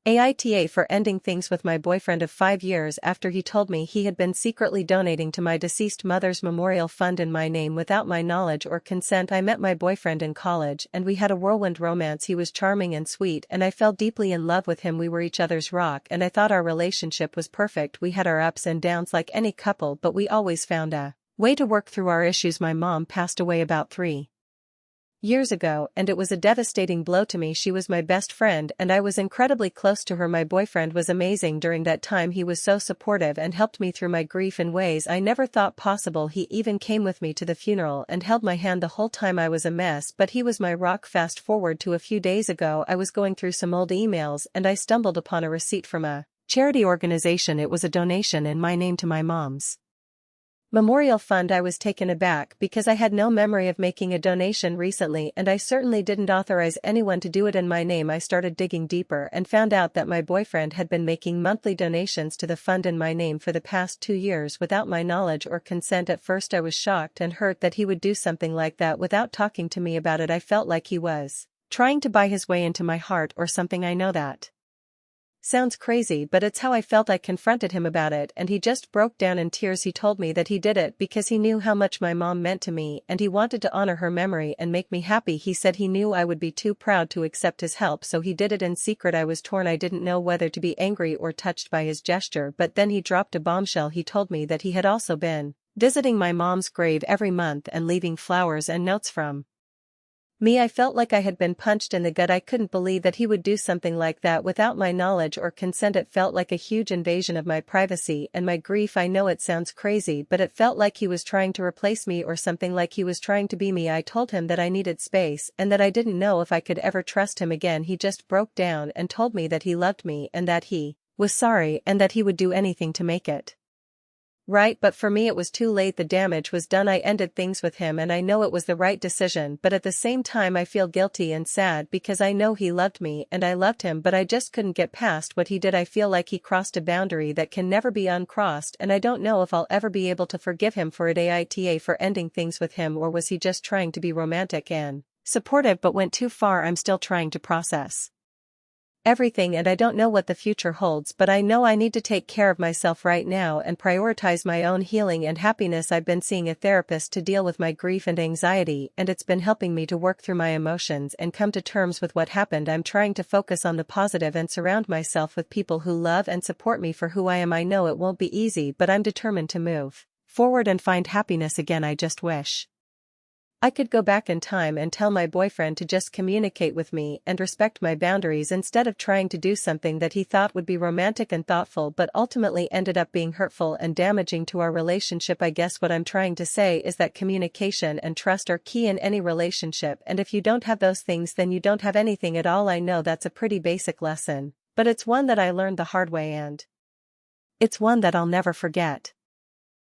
AITA for ending things with my boyfriend of 5 years after he told me he had been secretly donating to my deceased mother's memorial fund in my name without my knowledge or consent. I met my boyfriend in college and we had a whirlwind romance. He was charming and sweet and I fell deeply in love with him. We were each other's rock and I thought our relationship was perfect. We had our ups and downs like any couple, but we always found a way to work through our issues. My mom passed away about 3 years ago and it was a devastating blow to me. She was my best friend and I was incredibly close to her. My boyfriend was amazing during that time. He was so supportive and helped me through my grief in ways I never thought possible. He even came with me to the funeral and held my hand the whole time. I was a mess, but he was my rock. Fast forward to a few days ago, I was going through some old emails and I stumbled upon a receipt from a charity organization. It was a donation in my name to my mom's memorial fund. I was taken aback because I had no memory of making a donation recently and I certainly didn't authorize anyone to do it in my name. I started digging deeper and found out that my boyfriend had been making monthly donations to the fund in my name for the past 2 years without my knowledge or consent. At first I was shocked and hurt that he would do something like that without talking to me about it. I felt like he was trying to buy his way into my heart or something. I know that sounds crazy, but it's how I felt. I confronted him about it and he just broke down in tears. He told me that he did it because he knew how much my mom meant to me and he wanted to honor her memory and make me happy. He said he knew I would be too proud to accept his help, so he did it in secret. I was torn. I didn't know whether to be angry or touched by his gesture, but then he dropped a bombshell. He told me that he had also been visiting my mom's grave every month and leaving flowers and notes from me. I felt like I had been punched in the gut. I couldn't believe that he would do something like that without my knowledge or consent. It felt like a huge invasion of my privacy and my grief. I know it sounds crazy, but it felt like he was trying to replace me or something, like he was trying to be me. I told him that I needed space and that I didn't know if I could ever trust him again. He just broke down and told me that he loved me and that he was sorry and that he would do anything to make it right, but for me it was too late. The damage was done. I ended things with him and I know it was the right decision, but at the same time I feel guilty and sad because I know he loved me and I loved him, but I just couldn't get past what he did. I feel like he crossed a boundary that can never be uncrossed and I don't know if I'll ever be able to forgive him for it. AITA for ending things with him, or was he just trying to be romantic and supportive but went too far? I'm still trying to process everything and I don't know what the future holds, but I know I need to take care of myself right now and prioritize my own healing and happiness. I've been seeing a therapist to deal with my grief and anxiety and it's been helping me to work through my emotions and come to terms with what happened. I'm trying to focus on the positive and surround myself with people who love and support me for who I am. I know it won't be easy, but I'm determined to move forward and find happiness again. I just wish I could go back in time and tell my boyfriend to just communicate with me and respect my boundaries instead of trying to do something that he thought would be romantic and thoughtful but ultimately ended up being hurtful and damaging to our relationship. I guess what I'm trying to say is that communication and trust are key in any relationship, and if you don't have those things then you don't have anything at all. I know that's a pretty basic lesson, but it's one that I learned the hard way and it's one that I'll never forget.